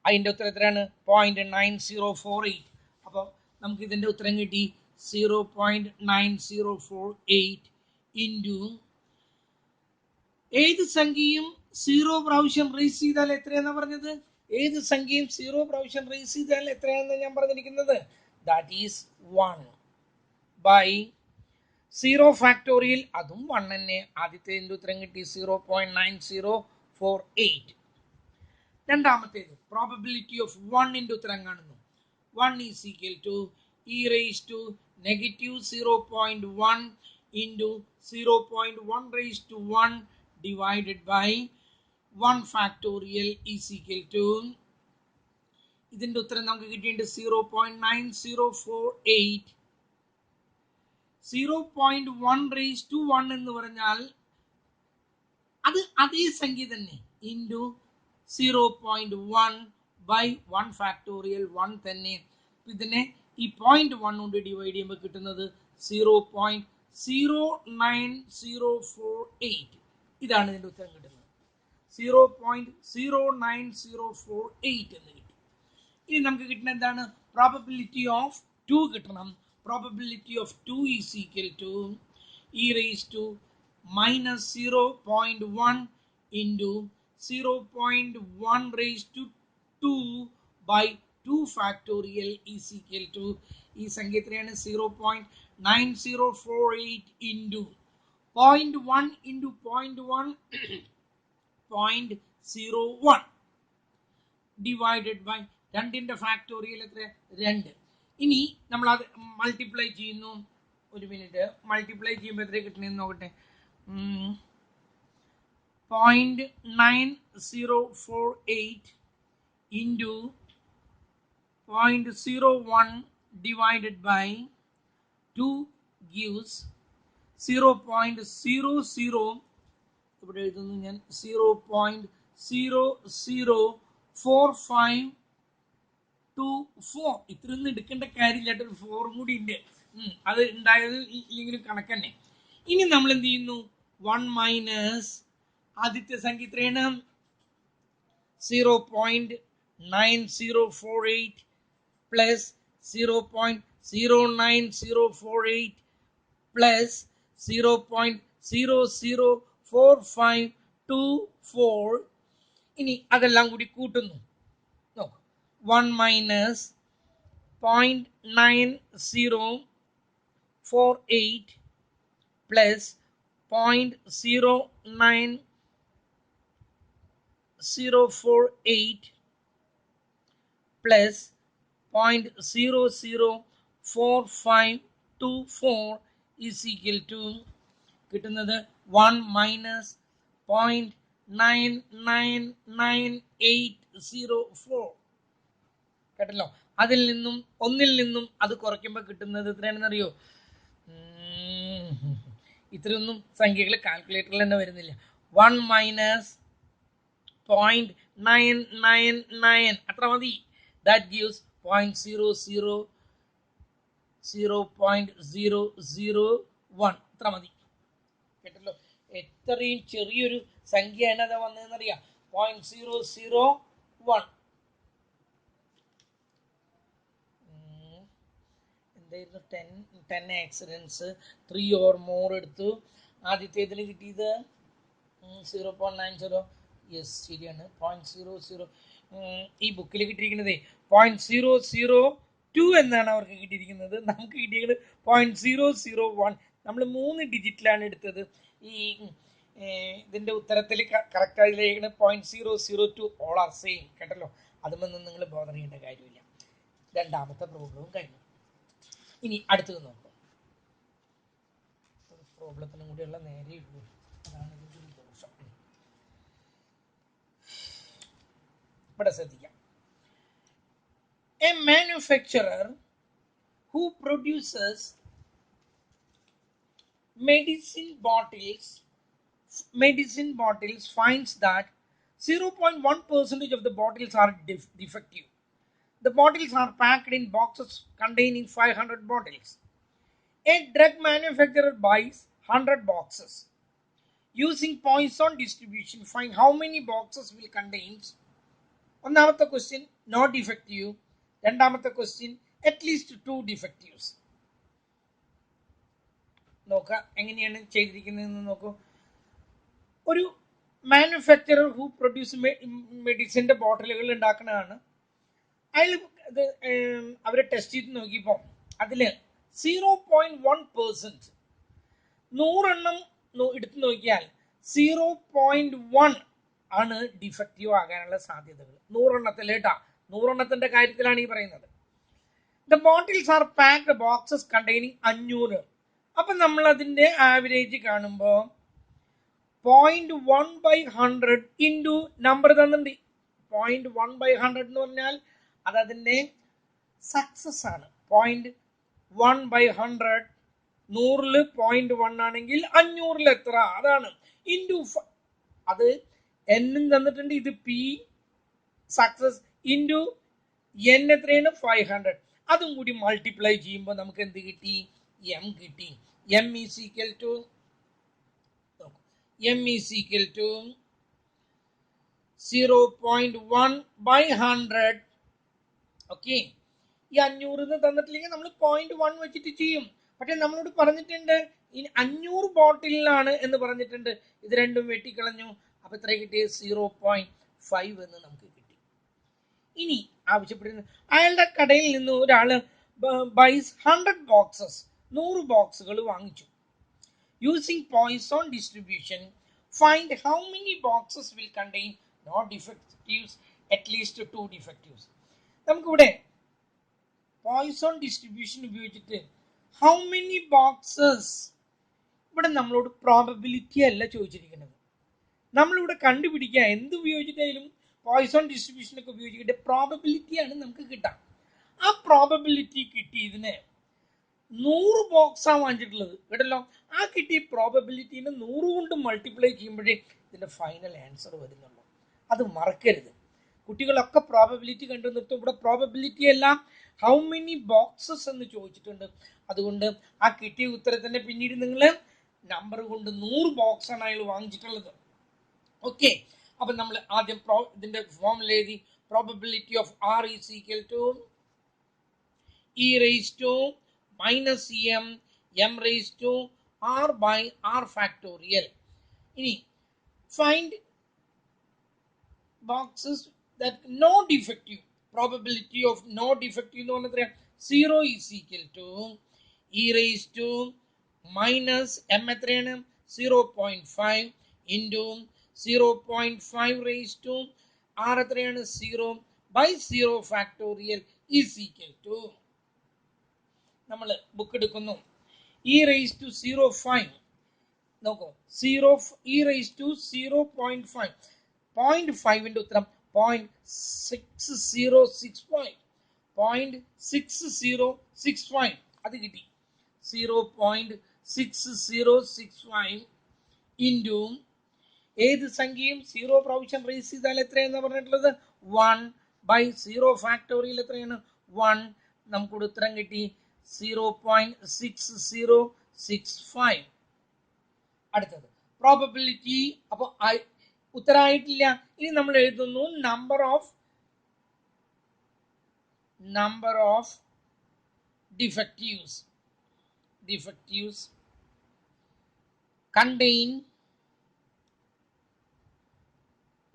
അതിന്റെ ഉത്തരം എത്രയാണ്? 0.9048. അപ്പോൾ നമുക്ക് ഇതിന്റെ ഉത്തരം കിട്ടി 0.9048 ഇൻറ്റു ഏത് സംഖ്യയും 0 പ്രാവശ്യം റേസ് ചെയ്താൽ എത്രയാണെന്ന് പറഞ്ഞത്? ഏത് സംഖ്യയും 0 പ്രാവശ്യം റേസ് ചെയ്താൽ എത്രയാണെന്ന് ഞാൻ പറഞ്ഞിരിക്കുന്നത്? That is 1 by 0 factorial. അതും 1 തന്നെ. ആദ്യത്തെ ഉത്തരം കിട്ടി 0.9048. രണ്ടാമത്തേത് പ്രോബബിലിറ്റി ഓഫ് 1 ഉത്തരം കാണുന്നു. 1 is equal to e raise to negative 0.1 into 0.1 raise to 1 divided by 1 factorial is equal to ഇതിന്റെ ഉത്തരം നമുക്ക് കിട്ടിയിട്ടുണ്ട് 0.9048. 0.1 raised to 1 എന്ന് പറഞ്ഞാൽ അത് അതേ സംഖ്യ തന്നെ ഇൻറ്റു 0.1 ബൈ 1 ഫാക്ടോറിയൽ 1 തന്നെ. ഇതിനെ ഈ 0.1 കൊണ്ട് ഡിവൈഡ് ചെയ്യുമ്പോൾ കിട്ടുന്നത് 0.09048. ഇതാണ് ഇതിന്റെ ഉത്തരം കിട്ടുന്നത്. 0.09048 എന്ന് കിട്ടി. ഇനി നമുക്ക് കിട്ടുന്ന എന്താണ്? പ്രോബബിലിറ്റി ഓഫ് 2 കിട്ടണം. Probability of 2 is equal to e raise to minus 0.1 into 0.1 raise to 2 by 2 factorial is equal to ഈ സംഖ്യ എത്രയാണ്? 0.9048 into 0.1 into 0.1 0.01 divided by 2 factorial എത്ര 2. ഇനി നമ്മൾ അത് മൾട്ടിപ്ലൈ ചെയ്യുന്നു. ഒരു മിനിറ്റ്, മൾട്ടിപ്ലൈ ചെയ്യുമ്പോൾ എത്ര കിട്ടണമെന്ന് നോക്കട്ടെ. 0.9048 into 0.01 divided by 2 gives 0.00, ഇവിടെ എഴുതുന്നു ഞാൻ 0.004524. ഇത്രയൊന്നും എടുക്കേണ്ട കാര്യമില്ല, ഒരു 4 കൂടി ഉണ്ട്. അത് ഉണ്ടായത് ഇല്ലെങ്കിലും കണക്ക് തന്നെ. ഇനി നമ്മൾ എന്ത് ചെയ്യുന്നു, 1 മൈനസ് ആദ്യത്തെ സംഖ്യ എത്രയാണ് 0.9048 പ്ലസ് 0.09048 പ്ലസ് 0.004524. ഇനി അതെല്ലാം കൂടി കൂട്ടുന്നു. 1 minus 0.9048 plus 0.09048 plus 0.004524 is equal to കിട്ടുന്നത് 1 മൈനസ് 0.9990804. കേട്ടല്ലോ. അതിൽ നിന്നും ഒന്നിൽ നിന്നും അത് കുറയ്ക്കുമ്പോൾ കിട്ടുന്നത് എത്രയാണെന്ന് അറിയോ? ഇത്രയൊന്നും സംഖ്യകൾ കാൽക്കുലേറ്ററിൽ തന്നെ വരുന്നില്ല. 1 മൈനസ് 0.999 അത്ര മതി. ദാറ്റ് ഗീവ്സ് 0.000.001 അത്ര മതി. കേട്ടല്ലോ. എത്രയും ചെറിയൊരു സംഖ്യയാണ് അത് വന്നതെന്ന് അറിയാം. 0.001. എന്തായിരുന്നു 10 ആക്സിഡൻസ് 3 or more എടുത്തു. ആദ്യത്തേതിൽ കിട്ടിയത് 0.90. യെസ്, ശരിയാണ്. 0.00 ഈ ബുക്കിൽ കിട്ടിയിരിക്കുന്നത് 0.002 എന്നാണ് അവർക്ക് കിട്ടിയിരിക്കുന്നത്. നമുക്ക് കിട്ടിയത് 0.001. നമ്മൾ 3 ഡിജിറ്റിലാണ് എടുത്തത്. ഈ ഇതിൻ്റെ ഉത്തരത്തിൽ കറക്റ്റായി 0.002. All are same. കേട്ടല്ലോ. അതുമൊന്നും നിങ്ങൾ ബോധർ ചെയ്യേണ്ട കാര്യമില്ല. രണ്ടാമത്തെ പ്രോബ്ലവും കഴിഞ്ഞു. ഇനി അടുത്തത് നോക്കാം. പ്രോബ്ലത്തിനും കൂടിയുള്ള നേരെ ഉള്ളൂ, അതാണ് ഇതിൻ്റെ ഒരു ദോഷം. ഇവിടെ ശ്രദ്ധിക്കാം. A manufacturer who produces medicine bottles finds that 0.1% of the bottles are defective. The bottles are packed in boxes containing 500 bottles. A drug manufacturer buys 100 boxes. Using Poisson distribution, find how many boxes will contain. ഒന്നാമത്തെ ക്വസ്റ്റ്യൻ നോ ഡിഫക്റ്റീവ്, രണ്ടാമത്തെ ക്വസ്റ്റ്യൻ അറ്റ്ലീസ്റ്റ് 2 defectives. നോക്കാം എങ്ങനെയാണ് ചെയ്തിരിക്കുന്നതെന്ന് നോക്കൂ. ഒരു മാനുഫാക്ചറർ ഹു പ്രൊഡ്യൂസ് മെഡിസിൻ്റെ ബോട്ടിലുകൾ ഉണ്ടാക്കുന്നതാണ്. അതിൽ അവർ ടെസ്റ്റ് ചെയ്ത് നോക്കിയപ്പോൾ അതിൽ 0.1% 100 എടുത്തു നോക്കിയാൽ 0.1 ആണ് ഡിഫക്റ്റീവ് ആകാനുള്ള സാധ്യതകൾ. 100 കേട്ടാ, 100 കാര്യത്തിലാണ് ഈ പറയുന്നത്. The bottles are packed boxes containing 500. അപ്പം നമ്മൾ അതിൻ്റെ ആവറേജ് കാണുമ്പോൾ 0.1/100 ഇൻറ്റു നമ്പർ തന്നിട്ടുണ്ട്. 0.1/100 എന്ന് പറഞ്ഞാൽ അത് അതിൻ്റെ സക്സസ് ആണ്. 0.1/100 100 0.1 ആണെങ്കിൽ 500 എത്ര, അതാണ് ഇൻറ്റു അത് എന്നും തന്നിട്ടുണ്ട്. ഇത് പി സക്സസ് ഇൻറ്റു എൻ എത്രയാണ് 500. അതും കൂടി മൾട്ടിപ്ലൈ ചെയ്യുമ്പോൾ നമുക്ക് എന്ത് കിട്ടി? എം കിട്ടി. M is equal to 0.1/100. Okay, ഈ 500 തന്നിട്ടില്ലെങ്കിൽ നമ്മൾ 0.1 വെച്ചിട്ട് ചെയ്യും. പക്ഷെ നമ്മളോട് പറഞ്ഞിട്ടുണ്ട് ഇനി 500 ബോട്ടിലാണ് എന്ന് പറഞ്ഞിട്ടുണ്ട്. ഇത് രണ്ടും വെട്ടിക്കളഞ്ഞു. അപ്പൊ എത്ര കിട്ടിയ 0.5 എന്ന് നമുക്ക് കിട്ടി. ഇനി ആവശ്യപ്പെടുന്നത് അയാളുടെ കടയിൽ നിന്ന് ഒരാൾ ബൈസ് 100 ബോക്സസ് 100 ബോക്സുകൾ വാങ്ങിച്ചു. Using Poisson distribution, find how many boxes will contain no defectives, at least 2 defectives. നമുക്കിവിടെ പോയിസോൺ ഡിസ്ട്രിബ്യൂഷൻ ഉപയോഗിച്ചിട്ട് ഹൗ മെനി ബോക്സസ്, ഇവിടെ നമ്മളോട് പ്രോബബിലിറ്റി അല്ല ചോദിച്ചിരിക്കുന്നത്. നമ്മളിവിടെ കണ്ടുപിടിക്കുക എന്ത് ഉപയോഗിച്ചിട്ടായാലും പോയിസോൺ ഡിസ്ട്രിബ്യൂഷൻ ഒക്കെ ഉപയോഗിച്ചിട്ട് പ്രോബബിലിറ്റിയാണ് നമുക്ക് കിട്ടാം. ആ പ്രോബബിലിറ്റി കിട്ടിയതിന് 100 ബോക്സാണ് വാങ്ങിച്ചിട്ടുള്ളത് കേട്ടല്ലോ. ആ കിട്ടിയ പ്രോബബിലിറ്റിനെ 100 കൊണ്ട് മൾട്ടിപ്ലൈ ചെയ്യുമ്പോഴേ ഇതിന്റെ ഫൈനൽ ആൻസർ വരുന്നുള്ളൂ. അത് മറക്കരുത്. കുട്ടികളൊക്കെ പ്രോബബിലിറ്റി കണ്ടു നിർത്തും. ഇവിടെ പ്രോബബിലിറ്റി അല്ല ഹൗ മെനി ബോക്സസ് എന്ന് ചോദിച്ചിട്ടുണ്ട്. അതുകൊണ്ട് ആ കിട്ടിയ ഉത്തരത്തിന്റെ പിന്നീട് നിങ്ങൾ നമ്പർ കൊണ്ട് 100 ബോക്സ് ആണ് അയാൾ വാങ്ങിച്ചിട്ടുള്ളത്. ഓക്കെ, അപ്പൊ നമ്മൾ ആദ്യം ഇതിന്റെ ഫോമുല എഴുതി. Probability of R is equal to e raise to minus M M raise to R by R factorial. ഇനി find boxes that no defective, probability of no defective എന്ന് പറഞ്ഞാൽ 0 is equal to e raised to minus m എത്രയാണ് 0.5 into 0.5 raised to r എത്രയാണ് 0 by 0 factorial is equal to, നമ്മൾ ബുക്ക് എടുക്കുന്നു, e raised to 0.5 നോക്കൂ 0 e raised to 0.5 0.5 ഉത്തരം 0.6065 0.6065 അത് കിട്ടി. 0.6065 ഇൻറ്റു ഏത് സംഖ്യയും 0 പ്രാവശ്യം റേസ് ചെയ്താൽ എത്രയാണെന്ന് പറഞ്ഞിട്ടുള്ളത് 1 ബൈ 0 ഫാക്ടോറിയൽ എത്രയാണ് 1. നമുക്കിവിടെ ഉത്തരം കിട്ടി 0.6065. അടുത്തത് പ്രോബബിലിറ്റി. അപ്പൊ ഉത്തരമായിട്ടില്ല. ഇനി നമ്മൾ എഴുതുന്നു number of defectives contain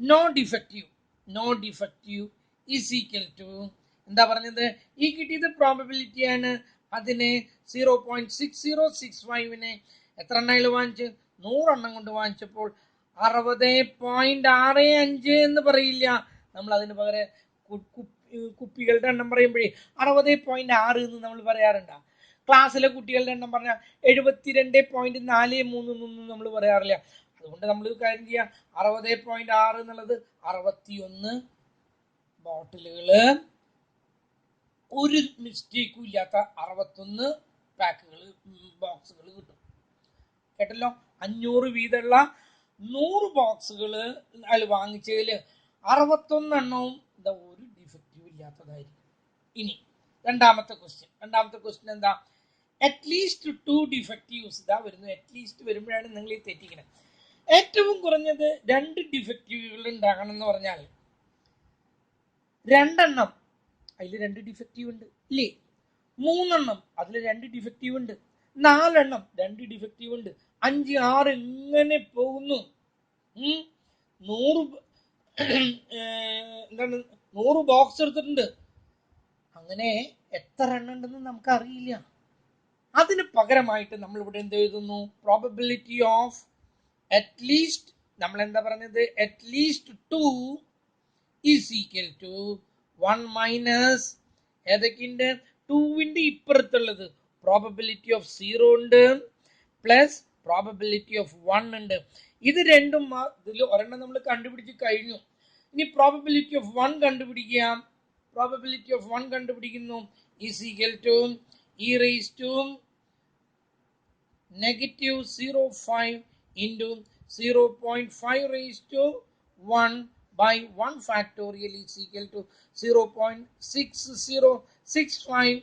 no defective is equal to, എന്താ പറഞ്ഞത്, ഈ കിട്ടിയത് പ്രോബബിലിറ്റി ആണ്. അതിനെ 0.6065 എത്ര എണ്ണം വാങ്ങിച്ച് 100 എണ്ണം കൊണ്ട് വാങ്ങിച്ചപ്പോൾ 60.65 എന്ന് പറയില്ല. നമ്മൾ അതിന് പകരം കുപ്പികളുടെ എണ്ണം പറയുമ്പോഴേ 60.6 എന്ന് നമ്മൾ പറയാറുണ്ട്. ക്ലാസ്സിലെ കുട്ടികളുടെ എണ്ണം പറഞ്ഞാൽ 72.43 എന്നൊന്നും നമ്മൾ പറയാറില്ല. അതുകൊണ്ട് നമ്മൾ കാര്യം ചെയ്യാം, 60.6 എന്നുള്ളത് 61 ബോട്ടിലുകള്, ഒരു മിസ്റ്റേക്കും ഇല്ലാത്ത 61 പാക്കുകൾ ബോക്സുകൾ കിട്ടും. കേട്ടല്ലോ, 500 വീതമുള്ള 100 ബോക്സുകൾ അയാൾ വാങ്ങിച്ചതിൽ 61 എണ്ണവും എന്താ ഒരു ഡിഫക്റ്റീവ് ഇല്ലാത്തതായിരിക്കും. ഇനി രണ്ടാമത്തെ ക്വസ്റ്റ്യൻ എന്താ, അറ്റ്ലീസ്റ്റ് 2 ഡിഫക്റ്റീവ്സ്. ഇതാ വരുന്നു, അറ്റ്ലീസ്റ്റ് വരുമ്പോഴാണ് നിങ്ങൾ ഈ തെറ്റിക്കുന്നത്. ഏറ്റവും കുറഞ്ഞത് 2 ഡിഫക്റ്റീവുകൾ ഉണ്ടാകണം എന്ന് പറഞ്ഞാൽ 2 എണ്ണം അതിൽ 2 ഡിഫക്റ്റീവ് ഉണ്ട് ഇല്ലേ, 3 എണ്ണം അതിൽ 2 ഡിഫക്റ്റീവ് ഉണ്ട്, 4 എണ്ണം 2 ഡിഫക്റ്റീവ് ഉണ്ട്, 5, 6 ഇങ്ങനെ പോകുന്നു. 100 ബോക്സ് എടുത്തിട്ടുണ്ട്. അങ്ങനെ എത്ര എണ്ണം ഉണ്ടെന്ന് നമുക്ക് അറിയില്ല. അതിന് പകരമായിട്ട് നമ്മൾ ഇവിടെ എന്ത് എഴുതുന്നു, പ്രോബബിലിറ്റി ഓഫ് അറ്റ്ലീസ്റ്റ്, നമ്മൾ എന്താ പറഞ്ഞത്, at least 2 is equal to 1 minus ഏതൊക്കെയുണ്ട്, 2ന്റെ ഇപ്പുറത്തുള്ളത് പ്രോബബിലിറ്റി ഓഫ് 0 ഉണ്ട്, പ്ലസ് പ്രോബബിലിറ്റി ഓഫ് 1 ഉണ്ട്. ഇത് രണ്ടും ഇതിൽ ഒരെണ്ണം നമ്മൾ കണ്ടുപിടിച്ച് കഴിഞ്ഞു. ഇനി പ്രോബബിലിറ്റി ഓഫ് 1 കണ്ടുപിടിക്കാം. പ്രോബബിലിറ്റി ഓഫ് 1 കണ്ടുപിടിക്കുന്നു, is equal to e raise to -0.5 into 0.5 raised to 1 by 1 factorial is equal to 0.6065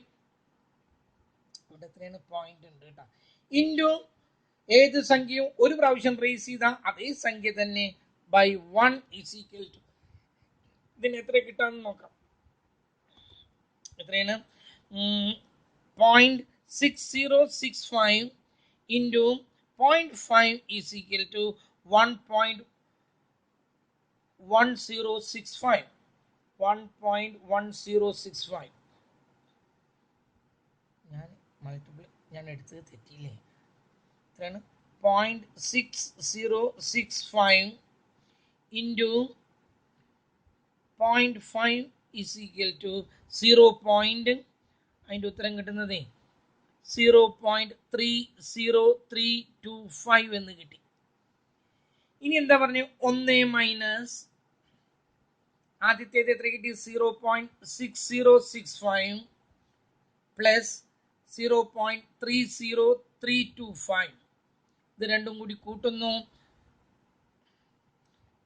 ഇവിടെ എത്രയാണ് പോയിന്റ് ഉണ്ട് കേട്ടോ, ഇൻറ്റു ഏത് സംഖ്യയും ഒരു പ്രാവശ്യം റേസ് ചെയ്ത അതേ സംഖ്യ തന്നെ ബൈ 1 is equal to, ഇതിന് എത്ര കിട്ടാന്ന് നോക്കാം. എത്രയാണ് 0.6065 into 0.5 is equal to 1.1065. 1.1065. ഞാൻ എടുത്തത് തെറ്റിയില്ലേ, എത്രയാണ് 0.6065 into 0.5 is equal to 0. അതിൻ്റെ ഉത്തരം കിട്ടുന്നത് 0.30325 എന്ന് കിട്ടി. ഇനി എന്താ പറഞ്ഞു? 1 മൈനസ് ആദ്യത്തേത് എത്ര കിട്ടി? 0.6065 പ്ലസ് 0.30325. ഇത് രണ്ടും കൂടി കൂട്ടുന്നു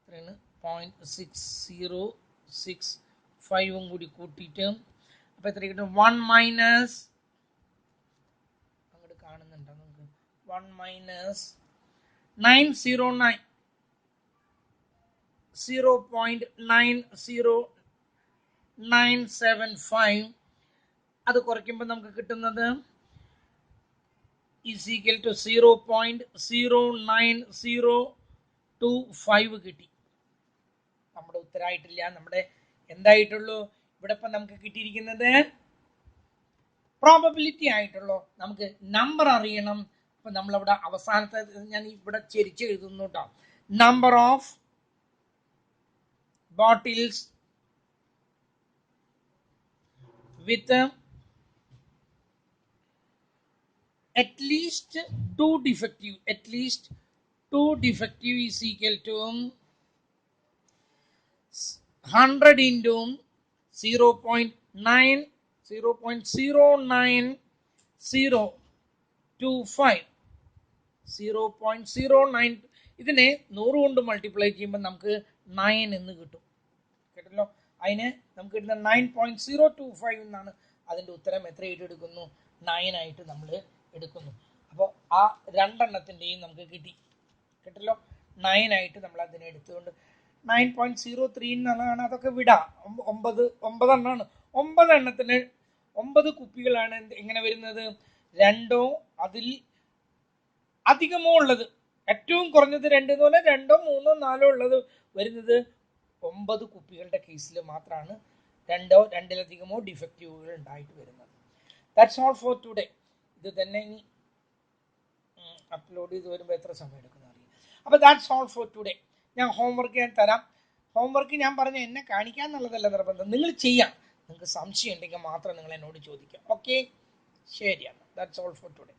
0.6065 കൂടി കൂട്ടിയിട്ട് അപ്പൊ എത്ര കിട്ടും? 1 മൈനസ് അങ്ങോട്ട് കാണുന്നുണ്ടോ നമുക്ക്? 1 മൈനസ് 909 0.90975 അത് കുറയ്ക്കുമ്പോൾ നമുക്ക് കിട്ടുന്നത് is equal to 0.09025 കിട്ടി. നമ്മുടെ ഉത്തരമായിട്ടില്ല, നമ്മുടെ എന്തായിട്ടുള്ളൂ ഇവിടെ ഇപ്പം നമുക്ക് കിട്ടിയിരിക്കുന്നത് പ്രോബബിലിറ്റി ആയിട്ടുള്ളൂ. നമുക്ക് നമ്പർ അറിയണം. അപ്പൊ നമ്മളവിടെ അവസാനത്തെ ഞാൻ ഇവിടെ ചെരിച്ച് എഴുതുന്നു കേട്ടോ. Number of bottles with at least two defective is equal to 100 into 0.09025 ഇതിനെ 100 കൊണ്ട് മൾട്ടിപ്ലൈ ചെയ്യുമ്പോൾ നമുക്ക് 9 എന്ന് കിട്ടും. കേട്ടല്ലോ? അതിന് നമുക്ക് കിട്ടുന്ന 9.025 എന്നാണ്. അതിൻ്റെ ഉത്തരം എത്രയായിട്ട് എടുക്കുന്നു? 9 ആയിട്ട് നമ്മൾ എടുക്കുന്നു. അപ്പോൾ ആ രണ്ടെണ്ണത്തിൻ്റെയും നമുക്ക് കിട്ടി. കേട്ടല്ലോ? 9 ആയിട്ട് നമ്മൾ അതിനെ എടുത്തുകൊണ്ട് 9.03 എന്നുള്ളതാണ്. അതൊക്കെ വിടാം. 9 എണ്ണമാണ്. 9 എണ്ണത്തിന് 9 കുപ്പികളാണ് എങ്ങനെ വരുന്നത്? 2 അതിൽ അധികമോ ഉള്ളത്, ഏറ്റവും കുറഞ്ഞത് 2 എന്ന് പറഞ്ഞാൽ 2, 3, 4 ഉള്ളത് വരുന്നത് 9 കുപ്പികളുടെ കേസിൽ മാത്രമാണ് 2 2-ലധികമോ ഡിഫക്റ്റീവുകൾ ഉണ്ടായിട്ട് വരുന്നത്. That's all for today. ഇത് തന്നെ ഇനി അപ്ലോഡ് ചെയ്ത് വരുമ്പോൾ എത്ര സമയം എടുക്കുന്ന അറിയാം. അപ്പോൾ ദാറ്റ്സ് ഓൾ ഫോർ ടുഡേ. ഞാൻ ഹോംവർക്ക് ഞാൻ തരാം. ഹോംവർക്ക് ഞാൻ പറഞ്ഞ എന്നെ കാണിക്കാൻ എന്നുള്ളതല്ല നിർബന്ധം, നിങ്ങൾ ചെയ്യാം. നിങ്ങൾക്ക് സംശയം ഉണ്ടെങ്കിൽ മാത്രം നിങ്ങൾ എന്നോട് ചോദിക്കാം. ഓക്കെ, ശരിയാണ്. That's all for today.